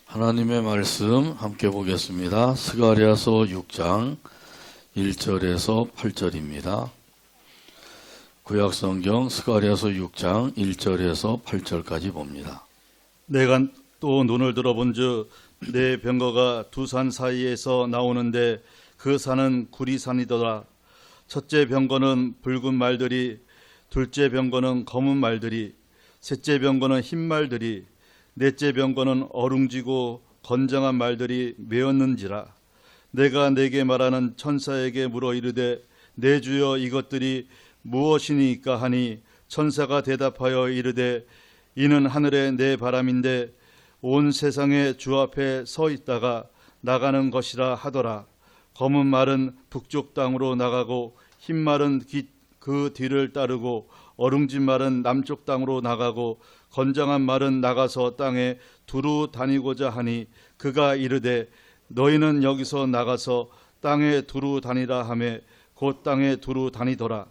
하나님의 말씀 함께 보겠습니다. 스가랴서 6장 1절에서 8절입니다. 구약성경 스가랴서 6장 1절에서 8절까지 봅니다. 내가 또 눈을 들어본즉 내 병거가 두 산 사이에서 나오는데 그 산은 구리산이더라. 첫째 병거는 붉은 말들이, 둘째 병거는 검은 말들이, 셋째 병거는 흰 말들이, 넷째 병거는 어룽지고 건장한 말들이 메었는지라. 내가 내게 말하는 천사에게 물어 이르되 내 주여 이것들이 무엇이니까 하니 천사가 대답하여 이르되 이는 하늘의 내 바람인데 온 세상의 주 앞에 서 있다가 나가는 것이라 하더라. 검은 말은 북쪽 땅으로 나가고 흰 말은 그 뒤를 따르고 어룽진 말은 남쪽 땅으로 나가고 건장한 말은 나가서 땅에 두루 다니고자 하니 그가 이르되 너희는 여기서 나가서 땅에 두루 다니라 하매 곧 땅에 두루 다니더라.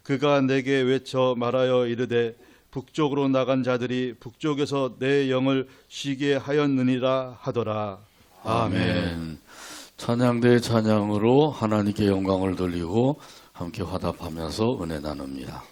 그가 내게 외쳐 말하여 이르되 북쪽으로 나간 자들이 북쪽에서 내 영을 쉬게 하였느니라 하더라. 아멘. 찬양대 찬양으로 하나님께 영광을 돌리고 함께 화답하면서 은혜 나눕니다.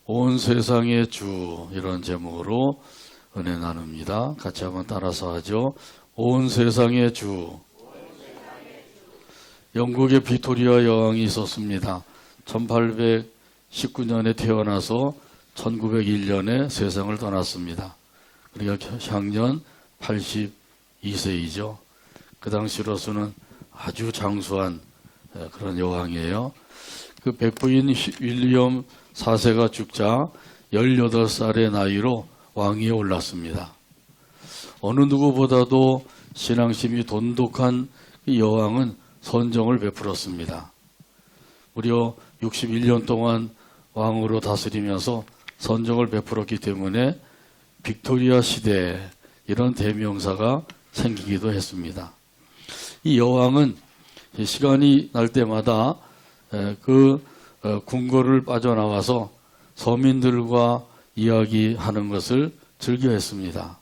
온 세상의 주, 이런 제목으로 은혜 나눕니다. 같이 한번 따라서 하죠. 온 세상의 주. 영국의 빅토리아 여왕이 있었습니다. 1819년에 태어나서 1901년에 세상을 떠났습니다. 그러니까 향년 82세이죠. 그 당시로서는 아주 장수한 그런 여왕이에요. 그 백부인 윌리엄 4세가 죽자 18살의 나이로 왕위에 올랐습니다. 어느 누구보다도 신앙심이 돈독한 이 여왕은 선정을 베풀었습니다. 무려 61년 동안 왕으로 다스리면서 선정을 베풀었기 때문에 빅토리아 시대 이런 대명사가 생기기도 했습니다. 이 여왕은 시간이 날 때마다 그 궁궐을 빠져나와서 서민들과 이야기하는 것을 즐겨했습니다.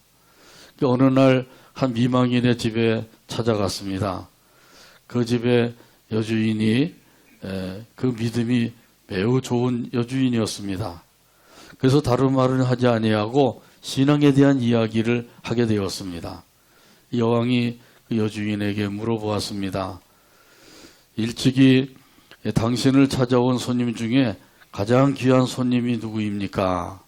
어느 날 한 미망인의 집에 찾아갔습니다. 그 집에 여주인이 그 믿음이 매우 좋은 여주인이었습니다. 그래서 다른 말은 하지 아니하고 신앙에 대한 이야기를 하게 되었습니다. 여왕이 그 여주인에게 물어보았습니다. 일찍이 당신을 찾아온 손님 중에 가장 귀한 손님이 누구입니까?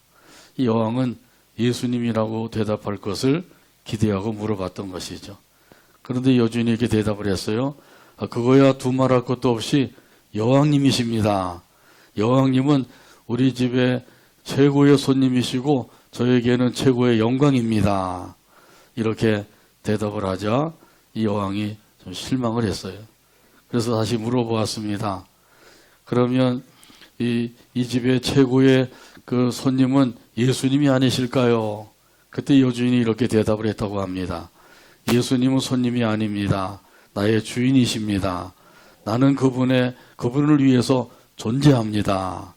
이 여왕은 예수님이라고 대답할 것을 기대하고 물어봤던 것이죠. 그런데 여주인이 이렇게 대답을 했어요. 그거야 두말할 것도 없이 여왕님이십니다. 여왕님은 우리 집에 최고의 손님이시고 저에게는 최고의 영광입니다. 이렇게 대답을 하자 이 여왕이 좀 실망을 했어요. 그래서 다시 물어보았습니다. 그러면 이 집의 최고의 그 손님은 예수님이 아니실까요? 그때 여주인이 이렇게 대답을 했다고 합니다. 예수님은 손님이 아닙니다. 나의 주인이십니다. 나는 그분을 위해서 존재합니다.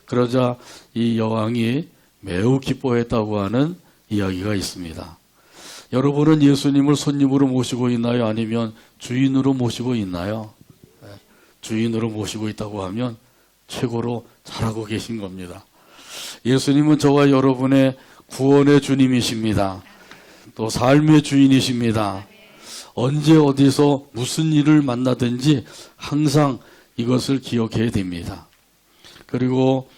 그러자 이 여왕이 매우 기뻐했다고 하는 이야기가 있습니다. 여러분은 예수님을 손님으로 모시고 있나요? 아니면 주인으로 모시고 있나요? 주인으로 모시고 있다고 하면 최고로 잘하고 계신 겁니다. 예수님은 저와 여러분의 구원의 주님이십니다. 또 삶의 주인이십니다. 언제 어디서 무슨 일을 만나든지 항상 이것을 기억해야 됩니다. 그리고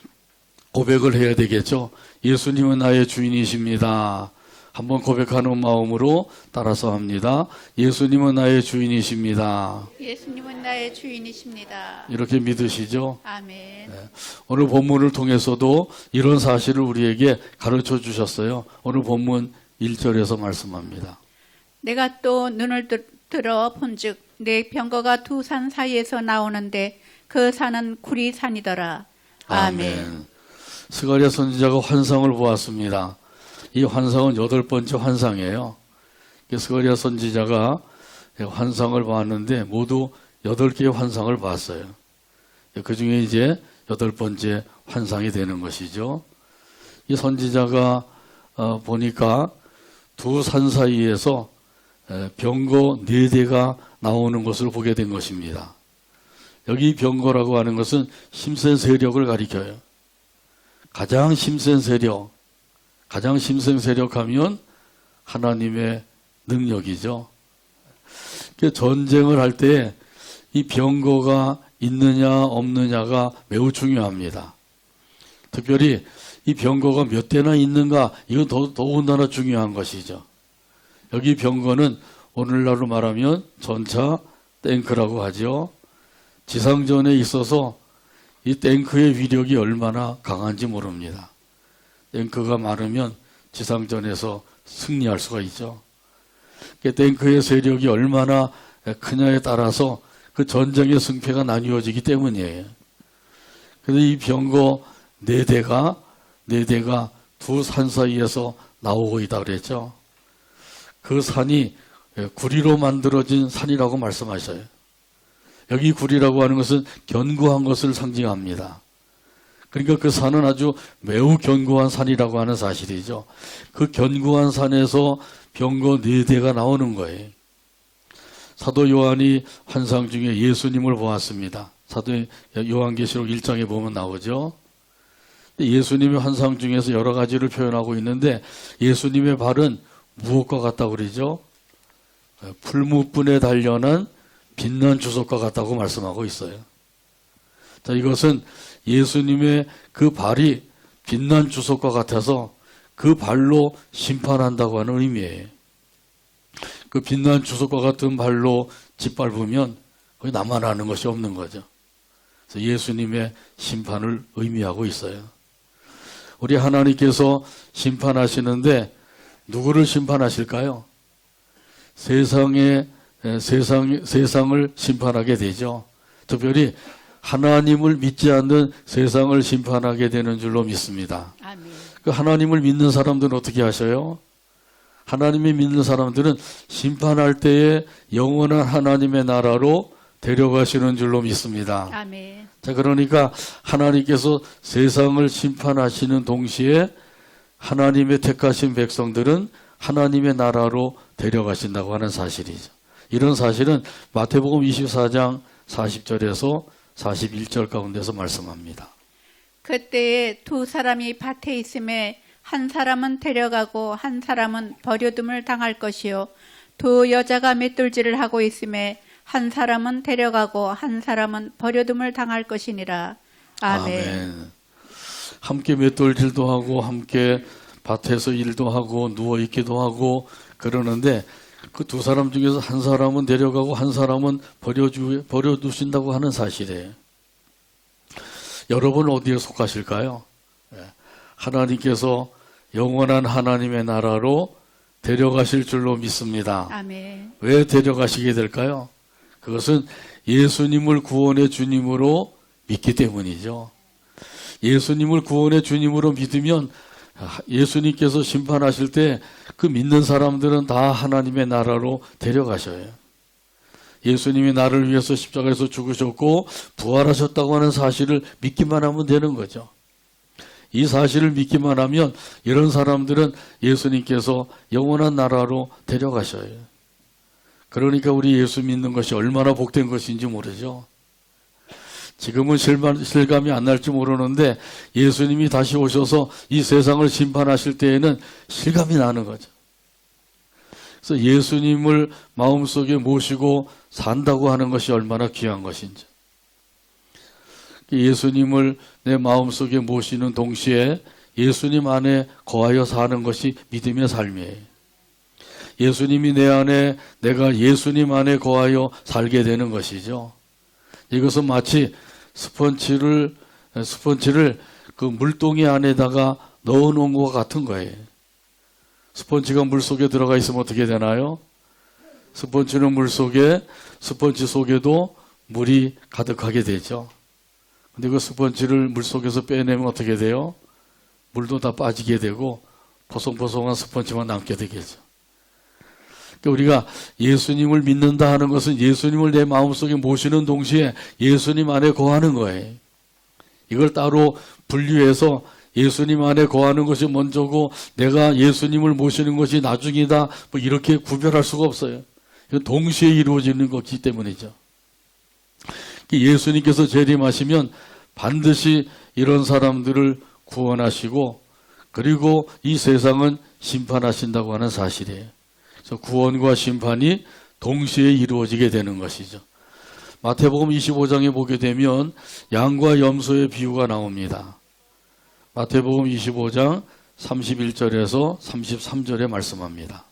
고백을 해야 되겠죠. 예수님은 나의 주인이십니다. 한번 고백하는 마음으로 따라서 합니다. 예수님은 나의 주인이십니다. 예수님은 나의 주인이십니다. 이렇게 믿으시죠? 아멘. 오늘 본문을 통해서도 이런 사실을 우리에게 가르쳐 주셨어요. 오늘 본문 1절에서 말씀합니다. 내가 또 눈을 들어 본즉 내 병거가 두 산 사이에서 나오는데 그 산은 구리산이더라. 아멘. 스가랴 선지자가 환상을 보았습니다. 이 환상은 8번째 환상이에요. 스가랴 선지자가 환상을 봤는데 모두 8개의 환상을 봤어요. 그 중에 이제 8번째 환상이 되는 것이죠. 이 선지자가 보니까 두 산 사이에서 병거 4대가 나오는 것을 보게 된 것입니다. 여기 병거라고 하는 것은 힘센 세력을 가리켜요. 가장 힘센 세력 하면 하나님의 능력이죠. 전쟁을 할 때 이 병거가 있느냐 없느냐가 매우 중요합니다. 특별히 이 병거가 몇 대나 있는가 이건 더군다나 중요한 것이죠. 여기 병거는 오늘날로 말하면 전차 탱크라고 하죠. 지상전에 있어서 이 탱크의 위력이 얼마나 강한지 모릅니다. 탱크가 많으면 지상전에서 승리할 수가 있죠. 탱크의 세력이 얼마나 크냐에 따라서 그 전쟁의 승패가 나뉘어지기 때문이에요. 그래서 이 병거 4대가 두 산 사이에서 나오고 있다고 그랬죠. 그 산이 구리로 만들어진 산이라고 말씀하셔요. 여기 구리라고 하는 것은 견고한 것을 상징합니다. 그러니까 그 산은 아주 매우 견고한 산이라고 하는 사실이죠. 그 견고한 산에서 병거 4대가 나오는 거예요. 사도 요한이 환상 중에 예수님을 보았습니다. 사도 요한계시록 1장에 보면 나오죠. 예수님의 환상 중에서 여러 가지를 표현하고 있는데 예수님의 발은 무엇과 같다고 그러죠? 풀무불에 단련한 빛난 주석과 같다고 말씀하고 있어요. 자, 이것은 예수님의 그 발이 빛난 주석과 같아서 그 발로 심판한다고 하는 의미예요. 그 빛난 주석과 같은 발로 짓밟으면 거의 나만 아는 것이 없는 거죠. 그래서 예수님의 심판을 의미하고 있어요. 우리 하나님께서 심판하시는데 누구를 심판하실까요? 세상을 심판하게 되죠. 특별히 하나님을 믿지 않는 세상을 심판하게 되는 줄로 믿습니다. 아멘. 그 하나님을 믿는 사람들은 어떻게 하셔요? 하나님을 믿는 사람들은 심판할 때에 영원한 하나님의 나라로 데려가시는 줄로 믿습니다. 아멘. 자, 그러니까 하나님께서 세상을 심판하시는 동시에 하나님의 택하신 백성들은 하나님의 나라로 데려가신다고 하는 사실이죠. 이런 사실은 마태복음 24장 40절에서 41절 가운데서 말씀합니다. 그때에 두 사람이 밭에 있음에 한 사람은 데려가고 한 사람은 버려둠을 당할 것이요 두 여자가 맷돌질을 하고 있음에 한 사람은 데려가고 한 사람은 버려둠을 당할 것이니라. 아멘. 함께 맷돌질도 하고 함께 밭에서 일도 하고 누워 있기도 하고 그러는데 그 두 사람 중에서 한 사람은 데려가고 한 사람은 버려두신다고 하는 사실이에요. 여러분 어디에 속하실까요? 하나님께서 영원한 하나님의 나라로 데려가실 줄로 믿습니다. 아멘. 왜 데려가시게 될까요? 그것은 예수님을 구원의 주님으로 믿기 때문이죠. 예수님을 구원의 주님으로 믿으면 예수님께서 심판하실 때 그 믿는 사람들은 다 하나님의 나라로 데려가셔요. 예수님이 나를 위해서 십자가에서 죽으셨고 부활하셨다고 하는 사실을 믿기만 하면 되는 거죠. 이 사실을 믿기만 하면 이런 사람들은 예수님께서 영원한 나라로 데려가셔요. 그러니까 우리 예수 믿는 것이 얼마나 복된 것인지 모르죠. 지금은 실감이 안 날지 모르는데 예수님이 다시 오셔서 이 세상을 심판하실 때에는 실감이 나는 거죠. 그래서 예수님을 마음속에 모시고 산다고 하는 것이 얼마나 귀한 것인지. 예수님을 내 마음속에 모시는 동시에 예수님 안에 거하여 사는 것이 믿음의 삶이에요. 예수님이 내 안에, 내가 예수님 안에 거하여 살게 되는 것이죠. 이것은 마치 스펀지를 그 물동이 안에다가 넣어 놓은 것 같은 거예요. 스펀지가 물 속에 들어가 있으면 어떻게 되나요? 스펀지는 물 속에, 스펀지 속에도 물이 가득하게 되죠. 근데 그 스펀지를 물 속에서 빼내면 어떻게 돼요? 물도 다 빠지게 되고 포송포송한 스펀지만 남게 되겠죠. 그러니까 우리가 예수님을 믿는다 하는 것은 예수님을 내 마음속에 모시는 동시에 예수님 안에 거하는 거예요. 이걸 따로 분류해서 예수님 안에 거하는 것이 먼저고 내가 예수님을 모시는 것이 나중이다 뭐 이렇게 구별할 수가 없어요. 이건 동시에 이루어지는 것이기 때문이죠. 예수님께서 재림하시면 반드시 이런 사람들을 구원하시고 그리고 이 세상은 심판하신다고 하는 사실이에요. 그래서 구원과 심판이 동시에 이루어지게 되는 것이죠. 마태복음 25장에 보게 되면 양과 염소의 비유가 나옵니다. 마태복음 25장 31절에서 33절에 말씀합니다.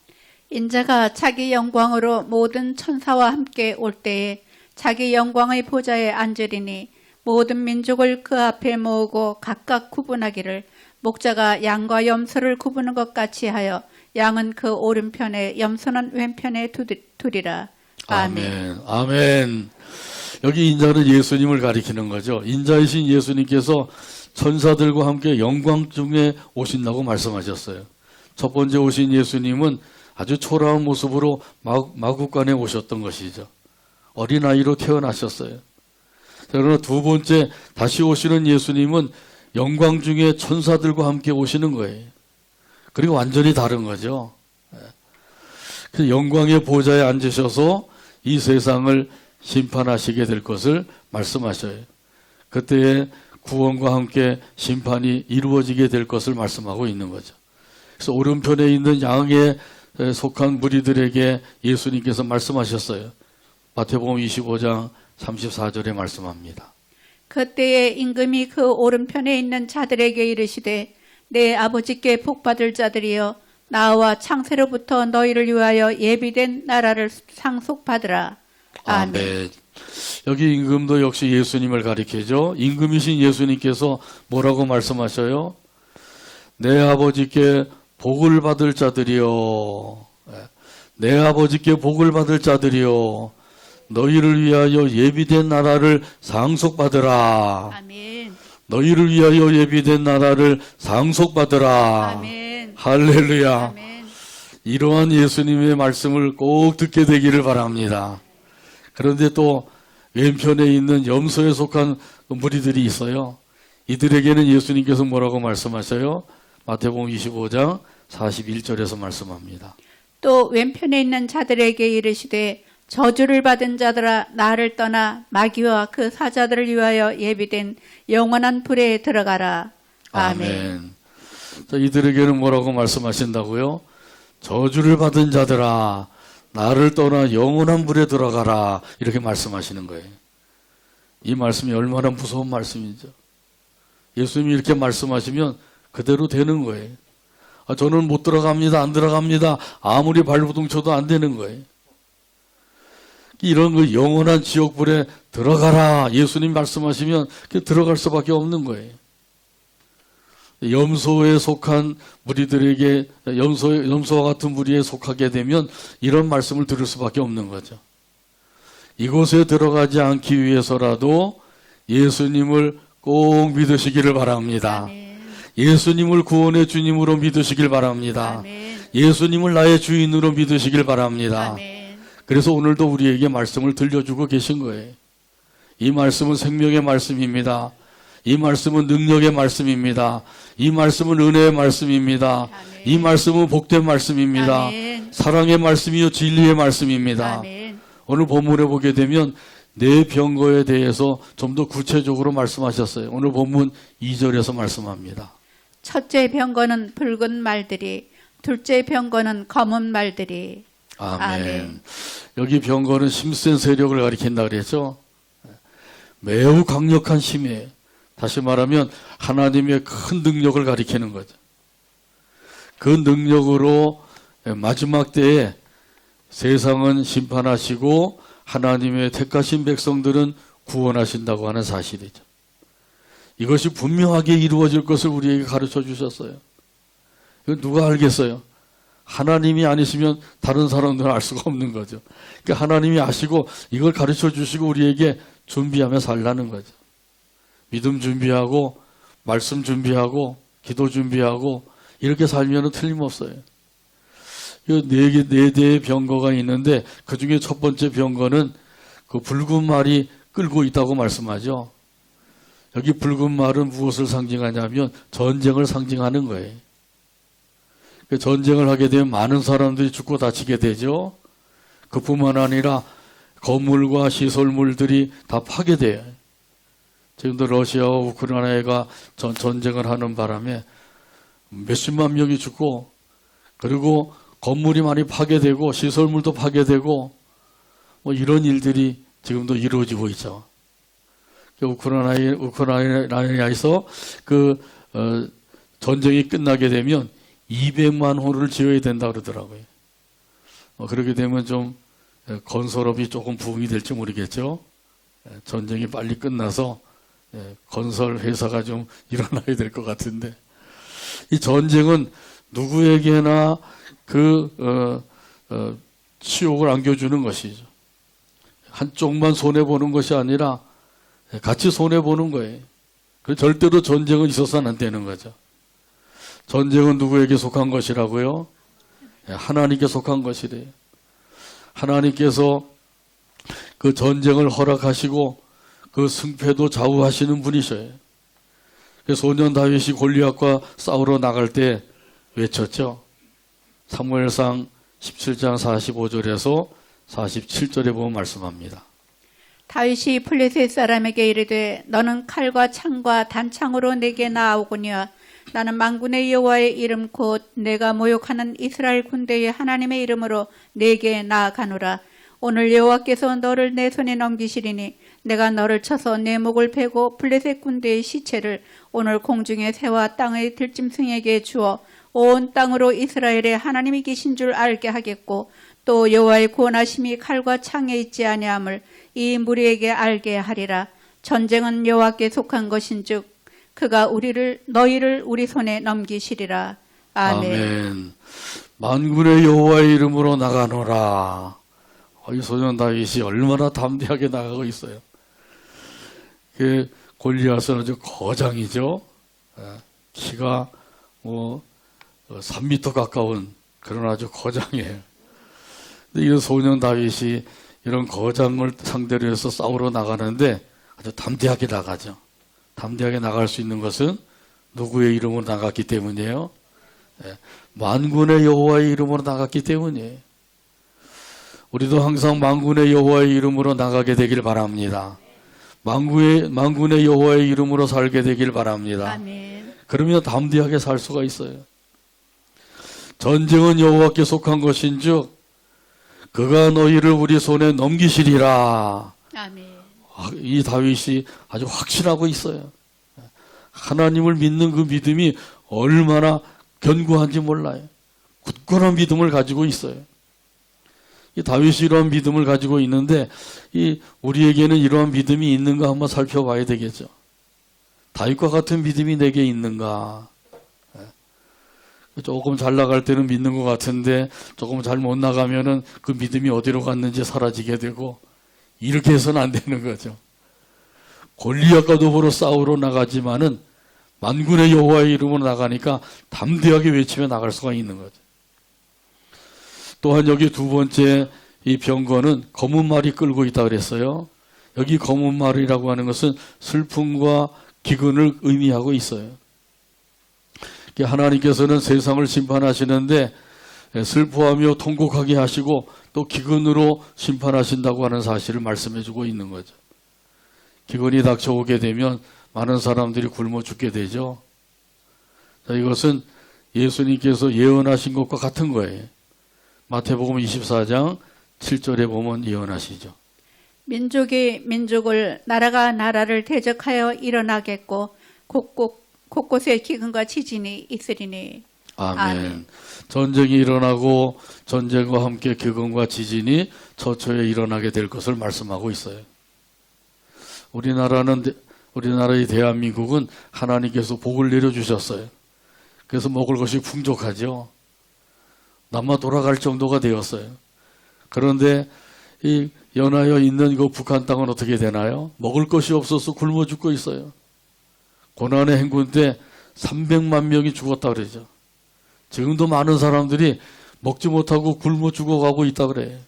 인자가 자기 영광으로 모든 천사와 함께 올 때에 자기 영광의 보좌에 앉으리니 모든 민족을 그 앞에 모으고 각각 구분하기를 목자가 양과 염소를 구분한 것 같이 하여 양은 그 오른편에 염소는 왼편에 두리라. 아멘. 아멘. 여기 인자는 예수님을 가리키는 거죠. 인자이신 예수님께서 천사들과 함께 영광 중에 오신다고 말씀하셨어요. 첫 번째 오신 예수님은 아주 초라한 모습으로 마구간에 오셨던 것이죠. 어린아이로 태어나셨어요. 그러나 두 번째 다시 오시는 예수님은 영광 중에 천사들과 함께 오시는 거예요. 그리고 완전히 다른 거죠. 그 영광의 보좌에 앉으셔서 이 세상을 심판하시게 될 것을 말씀하셔요. 그때에 구원과 함께 심판이 이루어지게 될 것을 말씀하고 있는 거죠. 그래서 오른편에 있는 양에 속한 무리들에게 예수님께서 말씀하셨어요. 마태복음 25장 34절에 말씀합니다. 그때에 임금이 그 오른편에 있는 자들에게 이르시되 내 아버지께 복받을 자들이여 나와 창세로부터 너희를 위하여 예비된 나라를 상속받으라. 아멘. 아멘. 여기 임금도 역시 예수님을 가리키죠. 임금이신 예수님께서 뭐라고 말씀하셔요? 내 아버지께 복을 받을 자들이여. 내 아버지께 복을 받을 자들이여. 너희를 위하여 예비된 나라를 상속받으라. 아멘. 너희를 위하여 예비된 나라를 상속받으라. 아멘. 할렐루야. 아멘. 이러한 예수님의 말씀을 꼭 듣게 되기를 바랍니다. 그런데 또 왼편에 있는 염소에 속한 무리들이 있어요. 이들에게는 예수님께서 뭐라고 말씀하셔요? 마태복음 25장 41절에서 말씀합니다. 또 왼편에 있는 자들에게 이르시되 저주를 받은 자들아 나를 떠나 마귀와 그 사자들을 위하여 예비된 영원한 불에 들어가라. 아멘. 아멘. 자, 이들에게는 뭐라고 말씀하신다고요? 저주를 받은 자들아 나를 떠나 영원한 불에 들어가라. 이렇게 말씀하시는 거예요. 이 말씀이 얼마나 무서운 말씀이죠. 예수님이 이렇게 말씀하시면 그대로 되는 거예요. 저는 못 들어갑니다. 안 들어갑니다. 아무리 발버둥 쳐도 안 되는 거예요. 이런 거 영원한 지옥불에 들어가라. 예수님 말씀하시면 들어갈 수밖에 없는 거예요. 염소에 속한 무리들에게 염소와 같은 무리에 속하게 되면 이런 말씀을 들을 수밖에 없는 거죠. 이곳에 들어가지 않기 위해서라도 예수님을 꼭 믿으시기를 바랍니다. 아멘. 예수님을 구원의 주님으로 믿으시길 바랍니다. 아멘. 예수님을 나의 주인으로 믿으시길 바랍니다. 아멘. 그래서 오늘도 우리에게 말씀을 들려주고 계신 거예요. 이 말씀은 생명의 말씀입니다. 이 말씀은 능력의 말씀입니다. 이 말씀은 은혜의 말씀입니다. 아멘. 이 말씀은 복된 말씀입니다. 아멘. 사랑의 말씀이요 진리의 말씀입니다. 아멘. 오늘 본문에 보게 되면 내 병거에 대해서 좀 더 구체적으로 말씀하셨어요. 오늘 본문 2절에서 말씀합니다. 첫째 병거는 붉은 말들이, 둘째 병거는 검은 말들이. 아멘. 아멘. 여기 병거는 힘센 세력을 가리킨다 그랬죠. 매우 강력한 힘이에요. 다시 말하면 하나님의 큰 능력을 가리키는 거죠. 그 능력으로 마지막 때에 세상은 심판하시고 하나님의 택하신 백성들은 구원하신다고 하는 사실이죠. 이것이 분명하게 이루어질 것을 우리에게 가르쳐 주셨어요. 이거 누가 알겠어요? 하나님이 아니시면 다른 사람들은 알 수가 없는 거죠. 그러니까 하나님이 아시고 이걸 가르쳐 주시고 우리에게 준비하며 살라는 거죠. 믿음 준비하고 말씀 준비하고 기도 준비하고 이렇게 살면 틀림없어요. 네 대의 병거가 있는데 그 중에 첫 번째 병거는 그 붉은 말이 끌고 있다고 말씀하죠. 여기 붉은 말은 무엇을 상징하냐면 전쟁을 상징하는 거예요. 전쟁을 하게 되면 많은 사람들이 죽고 다치게 되죠. 그뿐만 아니라 건물과 시설물들이 다 파괴돼요. 지금도 러시아와 우크라이나가 전쟁을 하는 바람에 몇십만 명이 죽고 그리고 건물이 많이 파괴되고 시설물도 파괴되고 뭐 이런 일들이 지금도 이루어지고 있죠. 우크라이나에서 전쟁이 끝나게 되면 200만 호를 지어야 된다 그러더라고요. 그렇게 되면 좀 건설업이 조금 부흥이 될지 모르겠죠. 전쟁이 빨리 끝나서 건설 회사가 좀 일어나야 될 것 같은데 이 전쟁은 누구에게나 치욕을 안겨주는 것이죠. 한쪽만 손해보는 것이 아니라 같이 손해보는 거예요. 절대로 전쟁은 있어서는 안 되는 거죠. 전쟁은 누구에게 속한 것이라고요? 하나님께 속한 것이래요. 하나님께서 그 전쟁을 허락하시고 그 승패도 좌우하시는 분이셔요. 소년 다윗이 골리앗과 싸우러 나갈 때 외쳤죠. 사무엘상 17장 45절에서 47절에 보면 말씀합니다. 다윗이 블레셋 사람에게 이르되 너는 칼과 창과 단창으로 내게 나아오거니와 나는 만군의 여호와의 이름 곧 내가 모욕하는 이스라엘 군대의 하나님의 이름으로 내게 나아가노라. 오늘 여호와께서 너를 내 손에 넘기시리니 내가 너를 쳐서 내 목을 베고 블레셋 군대의 시체를 오늘 공중의 새와 땅의 들짐승에게 주어 온 땅으로 이스라엘의 하나님이 계신 줄 알게 하겠고 또 여호와의 구원하심이 칼과 창에 있지 아니함을 이 무리에게 알게 하리라. 전쟁은 여호와께 속한 것인즉 그가 너희를 우리 손에 넘기시리라. 아멘. 아멘. 만군의 여호와의 이름으로 나가노라. 이 소년 다윗이 얼마나 담대하게 나가고 있어요. 그 골리앗은 아주 거장이죠. 키가 3m 가까운 그런 아주 거장이에요. 근데 이 소년 다윗이 이런 거장을 상대로 해서 싸우러 나가는데 아주 담대하게 나가죠. 담대하게 나갈 수 있는 것은 누구의 이름으로 나갔기 때문이에요? 만군의 여호와의 이름으로 나갔기 때문이에요. 우리도 항상 만군의 여호와의 이름으로 나가게 되길 바랍니다. 만군의 여호와의 이름으로 살게 되길 바랍니다. 아멘. 그러면 담대하게 살 수가 있어요. 전쟁은 여호와께 속한 것인즉 그가 너희를 우리 손에 넘기시리라. 아멘. 이 다윗이 아주 확신하고 있어요. 하나님을 믿는 그 믿음이 얼마나 견고한지 몰라요. 굳건한 믿음을 가지고 있어요. 이 다윗이 이러한 믿음을 가지고 있는데 우리에게는 이러한 믿음이 있는가 한번 살펴봐야 되겠죠. 다윗과 같은 믿음이 내게 있는가. 조금 잘 나갈 때는 믿는 것 같은데 조금 잘 못 나가면은 그 믿음이 어디로 갔는지 사라지게 되고 이렇게 해서는 안 되는 거죠. 골리앗과 더불어 싸우러 나가지만은 만군의 여호와의 이름으로 나가니까 담대하게 외치며 나갈 수가 있는 거죠. 또한 여기 두 번째 이 병거는 검은 말이 끌고 있다 그랬어요. 여기 검은 말이라고 하는 것은 슬픔과 기근을 의미하고 있어요. 하나님께서는 세상을 심판하시는데 슬퍼하며 통곡하게 하시고 또 기근으로 심판하신다고 하는 사실을 말씀해 주고 있는 거죠. 기근이 닥쳐오게 되면 많은 사람들이 굶어 죽게 되죠. 자, 이것은 예수님께서 예언하신 것과 같은 거예요. 마태복음 24장 7절에 보면 예언하시죠. 민족이 민족을 나라가 나라를 대적하여 일어나겠고 곳곳에 기근과 지진이 있으리니. 아멘. 아멘. 전쟁이 일어나고 전쟁과 함께 기근과 지진이 처처에 일어나게 될 것을 말씀하고 있어요. 우리나라의 대한민국은 하나님께서 복을 내려주셨어요. 그래서 먹을 것이 풍족하죠. 남아 돌아갈 정도가 되었어요. 그런데 이 연하여 있는 그 북한 땅은 어떻게 되나요? 먹을 것이 없어서 굶어 죽고 있어요. 고난의 행군 때 300만 명이 죽었다 그러죠. 지금도 많은 사람들이 먹지 못하고 굶어 죽어가고 있다 그래요.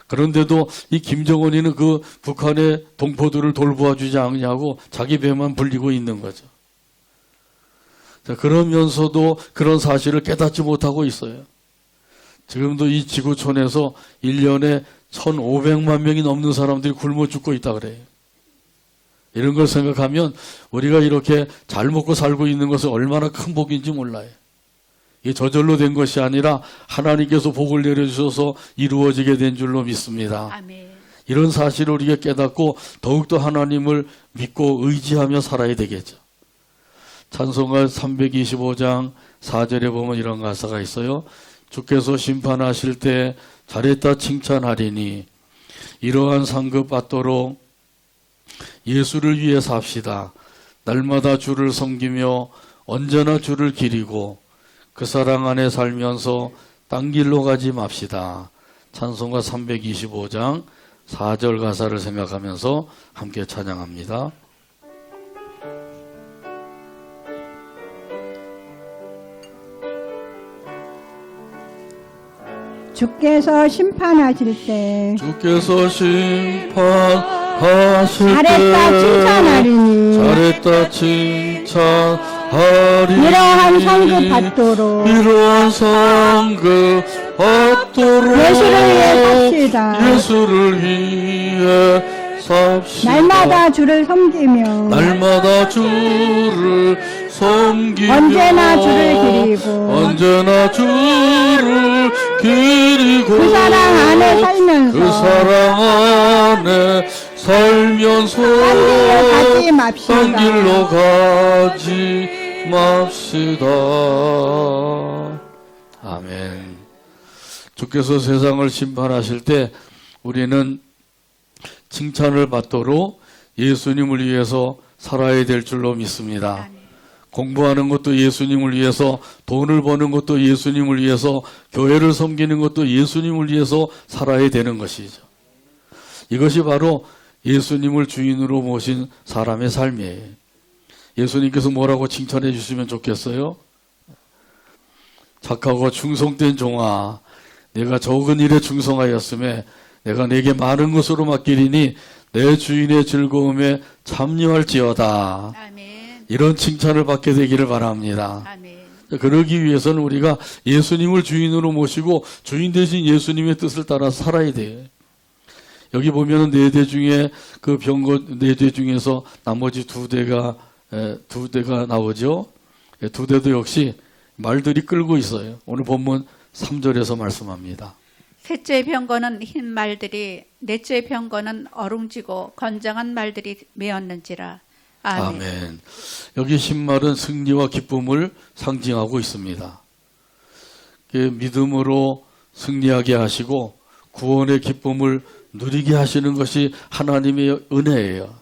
그런데도 이 김정은이는 그 북한의 동포들을 돌보아주지 않냐고 자기 배만 불리고 있는 거죠. 자, 그러면서도 그런 사실을 깨닫지 못하고 있어요. 지금도 이 지구촌에서 1년에 1,500만 명이 넘는 사람들이 굶어 죽고 있다 그래요. 이런 걸 생각하면 우리가 이렇게 잘 먹고 살고 있는 것은 얼마나 큰 복인지 몰라요. 이게 저절로 된 것이 아니라 하나님께서 복을 내려주셔서 이루어지게 된 줄로 믿습니다. 아멘. 이런 사실을 우리가 깨닫고 더욱더 하나님을 믿고 의지하며 살아야 되겠죠. 찬송가 325장 4절에 보면 이런 가사가 있어요. 주께서 심판하실 때 잘했다 칭찬하리니 이러한 상급 받도록 예수를 위해 삽시다. 날마다 주를 섬기며 언제나 주를 기리고 그 사랑 안에 살면서 딴 길로 가지 맙시다. 찬송가 325장 4절 가사를 생각하면서 함께 찬양합니다. 주께서 심판하실 때 주께서 심판하실 잘했다 때 칭찬하리니 잘했다 칭찬하리니 이러한 상급 받도록 이러한 상급 받도록 예수를 위해 삽시다. 예수를 위해 삽시다. 날마다 주를 섬기며 날마다 주를 섬기며 언제나 주를 기리고 언제나 주를 기리고 그 사랑 안에 살면서 그 사랑 안에 살면서 가지 맙시다. 딴 길로 가지 맙시다. 아멘. 주께서 세상을 심판하실 때 우리는 칭찬을 받도록 예수님을 위해서 살아야 될 줄로 믿습니다. 공부하는 것도 예수님을 위해서, 돈을 버는 것도 예수님을 위해서, 교회를 섬기는 것도 예수님을 위해서 살아야 되는 것이죠. 이것이 바로 예수님을 주인으로 모신 사람의 삶이에요. 예수님께서 뭐라고 칭찬해 주시면 좋겠어요? 착하고 충성된 종아, 내가 적은 일에 충성하였음에 내가 내게 많은 것으로 맡기리니 내 주인의 즐거움에 참여할지어다. 아멘. 이런 칭찬을 받게 되기를 바랍니다. 아멘. 그러기 위해서는 우리가 예수님을 주인으로 모시고 주인 대신 예수님의 뜻을 따라 살아야 돼요. 여기 보면은 4대 중에 그 병거 4대 중에서 나머지 2대가 나오죠. 2대도 역시 말들이 끌고 있어요. 오늘 본문 3절에서 말씀합니다. 셋째 병거는 흰 말들이, 넷째 병거는 어룽지고 건장한 말들이 메었는지라. 아멘. 아멘. 여기 흰말은 승리와 기쁨을 상징하고 있습니다. 믿음으로 승리하게 하시고 구원의 기쁨을 누리게 하시는 것이 하나님의 은혜예요.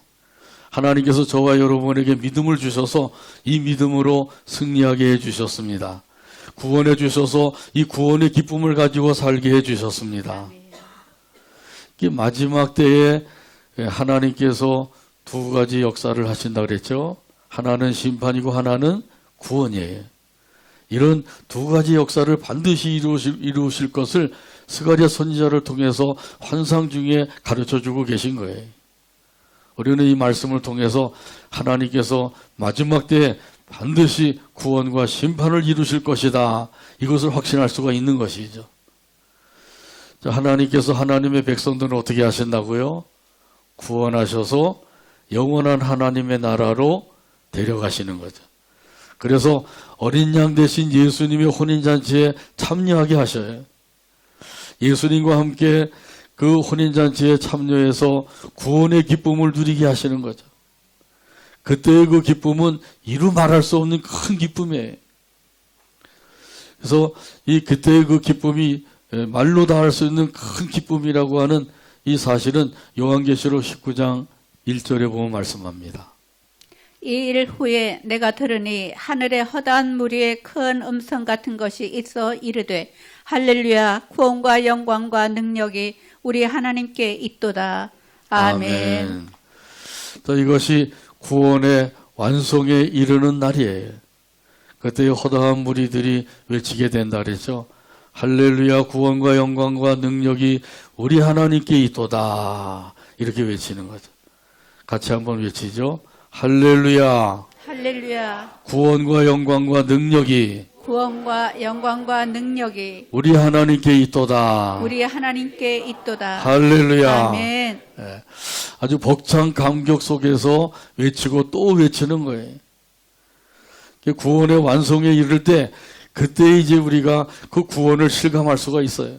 하나님께서 저와 여러분에게 믿음을 주셔서 이 믿음으로 승리하게 해주셨습니다. 구원해 주셔서 이 구원의 기쁨을 가지고 살게 해주셨습니다. 마지막 때에 하나님께서 2가지 역사를 하신다 그랬죠. 하나는 심판이고 하나는 구원이에요. 이런 2가지 역사를 반드시 이루실 것을 스가랴 선지자를 통해서 환상 중에 가르쳐주고 계신 거예요. 우리는 이 말씀을 통해서 하나님께서 마지막 때에 반드시 구원과 심판을 이루실 것이다, 이것을 확신할 수가 있는 것이죠. 하나님께서 하나님의 백성들은 어떻게 하신다고요? 구원하셔서 영원한 하나님의 나라로 데려가시는 거죠. 그래서 어린 양 대신 예수님의 혼인잔치에 참여하게 하셔요. 예수님과 함께 그 혼인잔치에 참여해서 구원의 기쁨을 누리게 하시는 거죠. 그때의 그 기쁨은 이루 말할 수 없는 큰 기쁨이에요. 그래서 이 그때의 그 기쁨이 말로 다 할 수 있는 큰 기쁨이라고 하는 이 사실은 요한계시록 19장 1절에 보면 말씀합니다. 이 일 후에 내가 들으니 하늘에 허다한 무리의 큰 음성 같은 것이 있어 이르되 할렐루야, 구원과 영광과 능력이 우리 하나님께 있도다. 아멘. 이것이 구원의 완성에 이르는 날이에요. 그때 허다한 무리들이 외치게 된다 그랬죠. 할렐루야, 구원과 영광과 능력이 우리 하나님께 있도다, 이렇게 외치는 거죠. 같이 한번 외치죠. 할렐루야, 할렐루야, 구원과 영광과 능력이 구원과 영광과 능력이 우리 하나님께 있도다. 우리 하나님께 있도다. 할렐루야. 아멘. 아주 벅찬 감격 속에서 외치고 또 외치는 거예요. 구원의 완성에 이를 때 그때 이제 우리가 그 구원을 실감할 수가 있어요.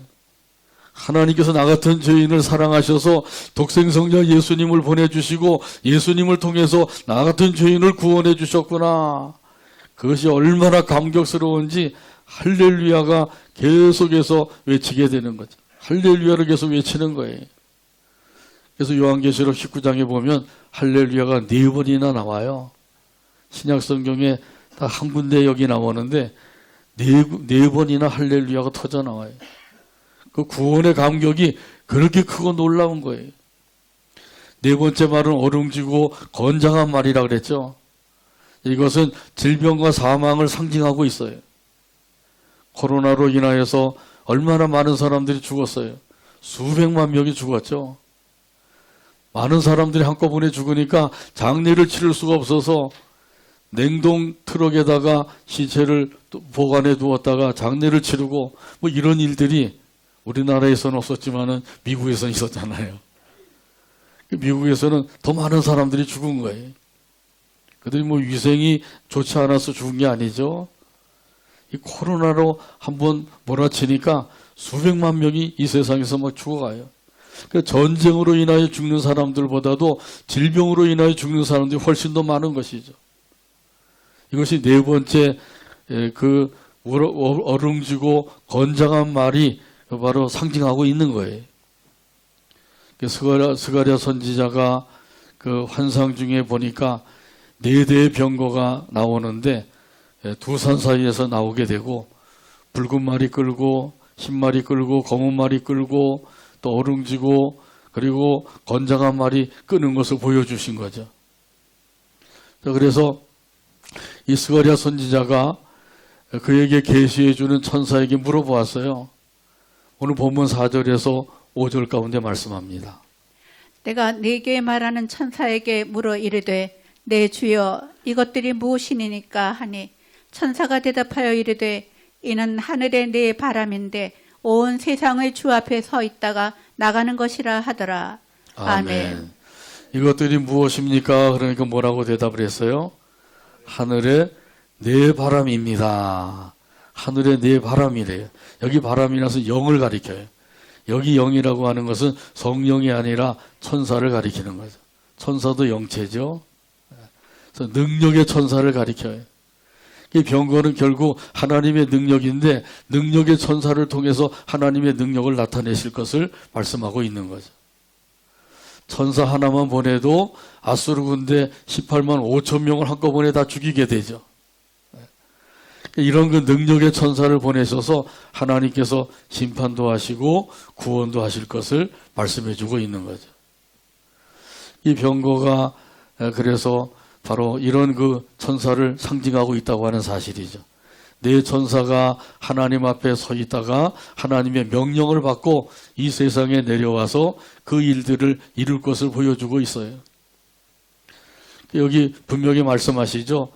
하나님께서 나 같은 죄인을 사랑하셔서 독생성자 예수님을 보내주시고 예수님을 통해서 나 같은 죄인을 구원해 주셨구나. 그것이 얼마나 감격스러운지 할렐루야가 계속해서 외치게 되는 거죠. 할렐루야를 계속 외치는 거예요. 그래서 요한계시록 19장에 보면 할렐루야가 4번이나 나와요. 신약성경에 딱 한 군데 여기 나오는데 네 번이나 할렐루야가 터져 나와요. 그 구원의 감격이 그렇게 크고 놀라운 거예요. 4번째 말은 어룽지고 건장한 말이라 그랬죠. 이것은 질병과 사망을 상징하고 있어요. 코로나로 인하여서 얼마나 많은 사람들이 죽었어요. 수백만 명이 죽었죠. 많은 사람들이 한꺼번에 죽으니까 장례를 치를 수가 없어서 냉동 트럭에다가 시체를 보관해 두었다가 장례를 치르고 뭐 이런 일들이 우리나라에서는 없었지만은 미국에서는 있었잖아요. 미국에서는 더 많은 사람들이 죽은 거예요. 그들이 뭐 위생이 좋지 않아서 죽은 게 아니죠. 이 코로나로 한번 몰아치니까 수백만 명이 이 세상에서 막 죽어가요. 그 전쟁으로 인하여 죽는 사람들보다도 질병으로 인하여 죽는 사람들이 훨씬 더 많은 것이죠. 이것이 네 번째 그 어룽지고 건장한 말이 바로 상징하고 있는 거예요. 스가랴 선지자가 그 환상 중에 보니까 네 대의 병거가 나오는데 두 산 사이에서 나오게 되고 붉은 말이 끌고 흰 말이 끌고 검은 말이 끌고 또 어룽지고 그리고 건장한 말이 끄는 것을 보여주신 거죠. 그래서 이 스가랴 선지자가 그에게 계시해 주는 천사에게 물어보았어요. 오늘 본문 4절에서 5절 가운데 말씀합니다. 내가 네게 말하는 천사에게 물어 이르되 내 주여 이것들이 무엇이니까 하니 천사가 대답하여 이르되 이는 하늘의 네 바람인데 온 세상의 주 앞에 서 있다가 나가는 것이라 하더라. 아멘. 이것들이 무엇입니까? 그러니까 뭐라고 대답을 했어요? 하늘의 네 바람입니다. 하늘의 네 바람이래요. 여기 바람이라서 영을 가리켜요. 여기 영이라고 하는 것은 성령이 아니라 천사를 가리키는 거죠. 천사도 영체죠. 그래서 능력의 천사를 가리켜요. 이 병거는 결국 하나님의 능력인데 능력의 천사를 통해서 하나님의 능력을 나타내실 것을 말씀하고 있는 거죠. 천사 하나만 보내도 아수르 군대 18만 5천 명을 한꺼번에 다 죽이게 되죠. 이런 그 능력의 천사를 보내셔서 하나님께서 심판도 하시고 구원도 하실 것을 말씀해 주고 있는 거죠. 이 병거가 그래서 바로 이런 그 천사를 상징하고 있다고 하는 사실이죠. 네 천사가 하나님 앞에 서 있다가 하나님의 명령을 받고 이 세상에 내려와서 그 일들을 이룰 것을 보여주고 있어요. 여기 분명히 말씀하시죠.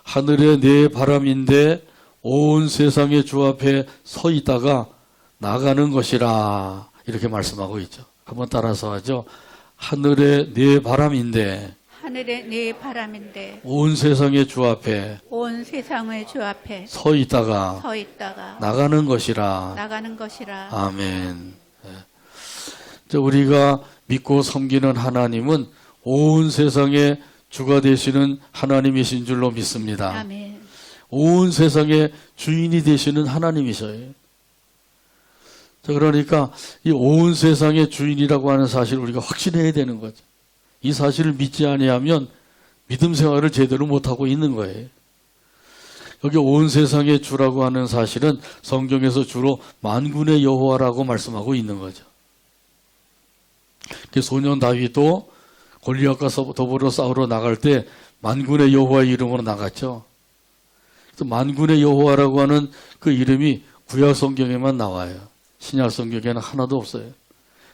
하늘의 네 바람인데 온 세상의 주 앞에 서 있다가 나가는 것이라 이렇게 말씀하고 있죠. 한번 따라서 하죠. 하늘의 네 바람인데 하늘의 네 바람인데 온 세상의 주 앞에 온 세상의 주 앞에 서 있다가 나가는 것이라. 나가는 것이라. 아멘. 우리가 믿고 섬기는 하나님은 온 세상의 주가 되시는 하나님이신 줄로 믿습니다. 아멘. 온 세상의 주인이 되시는 하나님이셔요. 그러니까 이 온 세상의 주인이라고 하는 사실을 우리가 확신해야 되는 거죠. 이 사실을 믿지 아니하면 믿음 생활을 제대로 못하고 있는 거예요. 여기 온 세상의 주라고 하는 사실은 성경에서 주로 만군의 여호와라고 말씀하고 있는 거죠. 소년 다윗도 골리앗과 더불어 싸우러 나갈 때 만군의 여호와의 이름으로 나갔죠. 그래서 만군의 여호와라고 하는 그 이름이 구약 성경에만 나와요. 신약 성경에는 하나도 없어요.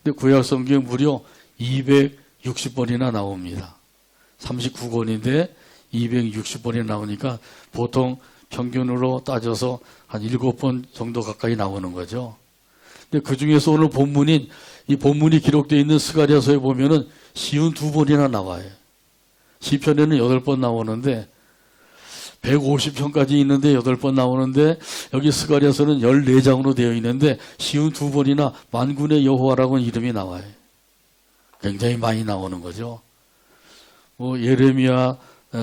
근데 구약 성경에 무려 260번이나 나옵니다. 39권인데 260번이 나오니까 보통 평균으로 따져서 한 7번 정도 가까이 나오는 거죠. 근데 그 중에서 오늘 본문인 이 본문이 기록되어 있는 스가랴서에 보면은 쉬운 2번이나 나와요. 시편에는 8번 나오는데 150편까지 있는데 8번 나오는데 여기 스가랴서는 14장으로 되어 있는데 쉬운 2번이나 만군의 여호와라고는 이름이 나와요. 굉장히 많이 나오는 거죠. 예레미야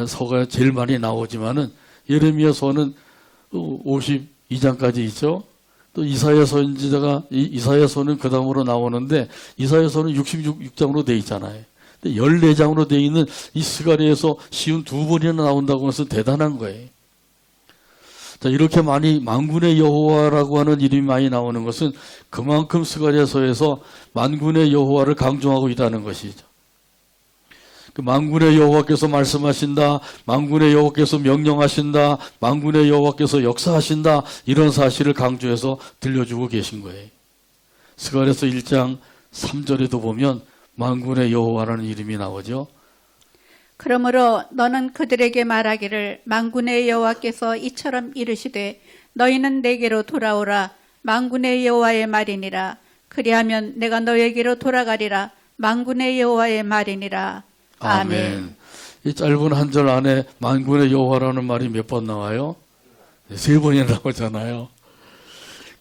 서가 제일 많이 나오지만은 예레미야 서는 52장까지 있죠. 또 이사야 선지자가 이사야서는 그 다음으로 나오는데 이사야서는 66장으로 되어 있잖아요. 근데 14장으로 되어 있는 이 스가랴에서 쉬운 2번이나 나온다고 해서 대단한 거예요. 자, 이렇게 많이 만군의 여호와라고 하는 이름이 많이 나오는 것은 그만큼 스가랴서에서 만군의 여호와를 강조하고 있다는 것이죠. 그 만군의 여호와께서 말씀하신다, 만군의 여호와께서 명령하신다, 만군의 여호와께서 역사하신다, 이런 사실을 강조해서 들려주고 계신 거예요. 스가랴서 1장 3절에도 보면 만군의 여호와라는 이름이 나오죠. 그러므로 너는 그들에게 말하기를 만군의 여호와께서 이처럼 이르시되 너희는 내게로 돌아오라 만군의 여호와의 말이니라. 그리하면 내가 너에게로 돌아가리라 만군의 여호와의 말이니라. 아멘. 이 짧은 한 절 안에 만군의 여호와라는 말이 몇 번 나와요? 3번이나 나오잖아요.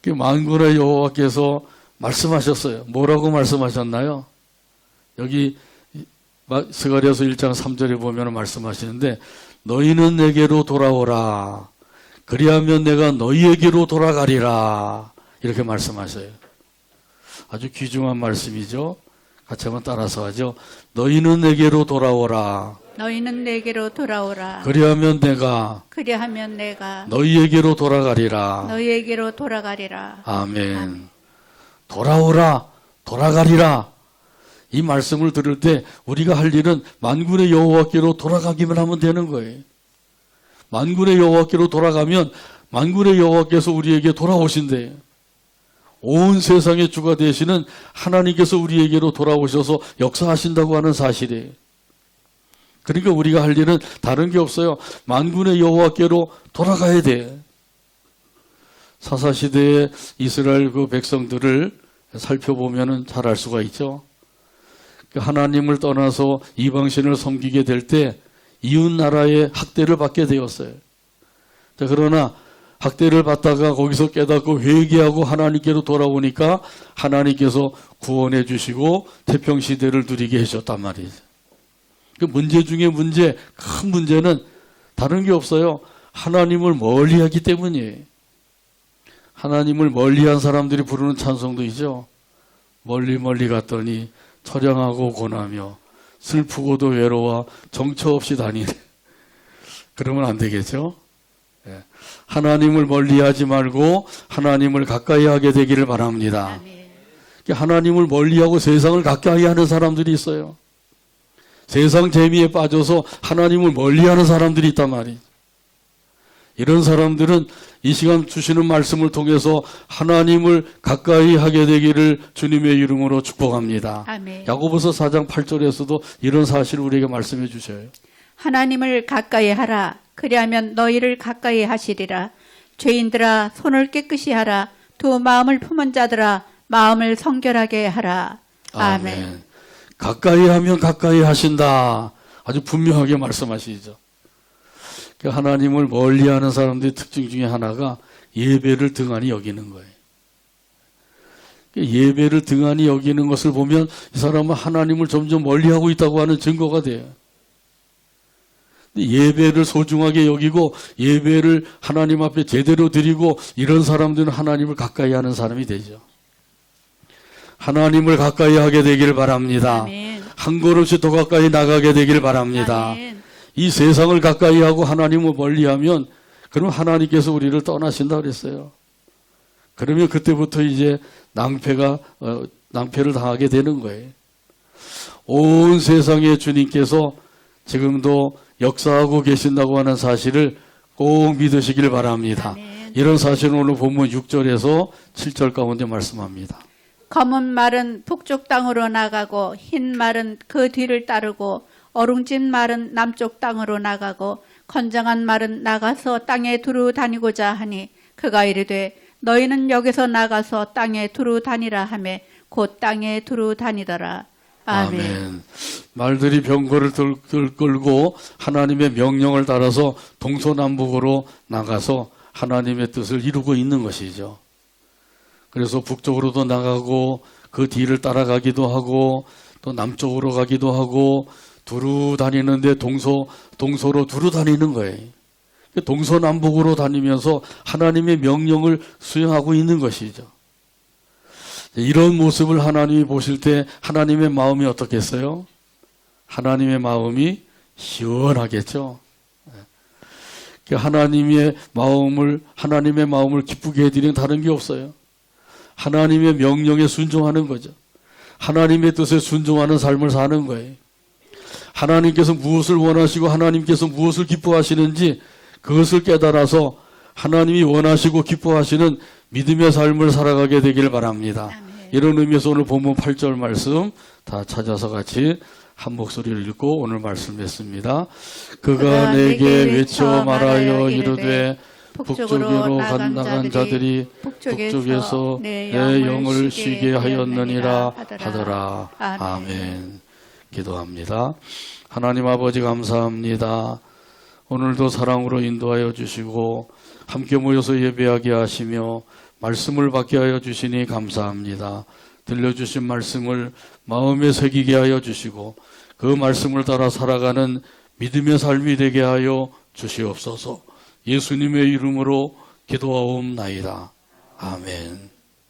그 만군의 여호와께서 말씀하셨어요. 뭐라고 말씀하셨나요? 여기 스가랴서 1장 3절에 보면 말씀하시는데 너희는 내게로 돌아오라. 그리하면 내가 너희에게로 돌아가리라. 이렇게 말씀하셔요. 아주 귀중한 말씀이죠. 같이 한번 따라서 하죠. 너희는 내게로 돌아오라. 너희는 내게로 돌아오라. 그리하면 내가 그리하면 내가 너희에게로 돌아가리라. 너희에게로 돌아가리라. 아멘. 돌아오라, 돌아가리라. 이 말씀을 들을 때 우리가 할 일은 만군의 여호와께로 돌아가기만 하면 되는 거예요. 만군의 여호와께로 돌아가면 만군의 여호와께서 우리에게 돌아오신대요. 온 세상의 주가 되시는 하나님께서 우리에게로 돌아오셔서 역사하신다고 하는 사실이에요. 그러니까 우리가 할 일은 다른 게 없어요. 만군의 여호와께로 돌아가야 돼. 사사시대의 이스라엘 그 백성들을 살펴보면 잘 알 수가 있죠. 하나님을 떠나서 이방신을 섬기게 될 때 이웃 나라의 학대를 받게 되었어요. 그러나 학대를 받다가 거기서 깨닫고 회개하고 하나님께로 돌아오니까 하나님께서 구원해 주시고 태평시대를 누리게 해줬단 말이죠. 그 문제 중에 문제, 큰 문제는 다른 게 없어요. 하나님을 멀리하기 때문이에요. 하나님을 멀리한 사람들이 부르는 찬송도 있죠. 멀리 멀리 갔더니 처량하고 고나며 슬프고도 외로워 정처 없이 다니네. 그러면 안 되겠죠. 하나님을 멀리하지 말고 하나님을 가까이 하게 되기를 바랍니다. 하나님을 멀리하고 세상을 가까이 하는 사람들이 있어요. 세상 재미에 빠져서 하나님을 멀리하는 사람들이 있단 말이에요. 이런 사람들은 이 시간 주시는 말씀을 통해서 하나님을 가까이 하게 되기를 주님의 이름으로 축복합니다. 아멘. 야고보서 4장 8절에서도 이런 사실을 우리에게 말씀해 주셔요. 하나님을 가까이 하라. 그리하면 너희를 가까이 하시리라. 죄인들아 손을 깨끗이 하라. 두 마음을 품은 자들아 마음을 성결하게 하라. 아멘. 가까이 하면 가까이 하신다. 아주 분명하게 말씀하시죠. 하나님을 멀리하는 사람들의 특징 중에 하나가 예배를 등한히 여기는 거예요. 예배를 등한히 여기는 것을 보면 이 사람은 하나님을 점점 멀리하고 있다고 하는 증거가 돼요. 예배를 소중하게 여기고 예배를 하나님 앞에 제대로 드리고 이런 사람들은 하나님을 가까이 하는 사람이 되죠. 하나님을 가까이 하게 되길 바랍니다. 아멘. 한 걸음씩 더 가까이 나가게 되길 바랍니다. 아멘. 이 세상을 가까이 하고 하나님을 멀리하면 그럼 하나님께서 우리를 떠나신다 그랬어요. 그러면 그때부터 이제 낭패를 당하게 되는 거예요. 온 세상의 주님께서 지금도 역사하고 계신다고 하는 사실을 꼭 믿으시길 바랍니다. 아멘. 이런 사실은 오늘 본문 6절에서 7절 가운데 말씀합니다. 검은 말은 북쪽 땅으로 나가고 흰 말은 그 뒤를 따르고 어룽진 말은 남쪽 땅으로 나가고 건장한 말은 나가서 땅에 두루 다니고자 하니 그가 이르되 너희는 여기서 나가서 땅에 두루 다니라 하매 곧 땅에 두루 다니더라. 아멘. 말들이 병거를 끌고 하나님의 명령을 따라서 동서남북으로 나가서 하나님의 뜻을 이루고 있는 것이죠. 그래서 북쪽으로도 나가고 그 뒤를 따라가기도 하고 또 남쪽으로 가기도 하고 두루 다니는데 동서로 두루 다니는 거예요. 동서남북으로 다니면서 하나님의 명령을 수행하고 있는 것이죠. 이런 모습을 하나님이 보실 때 하나님의 마음이 어떻겠어요? 하나님의 마음이 시원하겠죠. 하나님의 마음을 기쁘게 해드리는 다른 게 없어요. 하나님의 명령에 순종하는 거죠. 하나님의 뜻에 순종하는 삶을 사는 거예요. 하나님께서 무엇을 원하시고 하나님께서 무엇을 기뻐하시는지 그것을 깨달아서 하나님이 원하시고 기뻐하시는 믿음의 삶을 살아가게 되길 바랍니다. 아멘. 이런 의미에서 오늘 본문 8절 말씀 다 찾아서 같이 한 목소리를 읽고 오늘 말씀했습니다. 그가 내게 외쳐 말하여 이르되 북쪽으로 나간 자들이 북쪽에서 내 영을 쉬게 하였느니라 하더라. 아멘. 기도합니다. 하나님 아버지 감사합니다. 오늘도 사랑으로 인도하여 주시고 함께 모여서 예배하게 하시며 말씀을 받게 하여 주시니 감사합니다. 들려주신 말씀을 마음에 새기게 하여 주시고 그 말씀을 따라 살아가는 믿음의 삶이 되게 하여 주시옵소서. 예수님의 이름으로 기도하옵나이다. 아멘.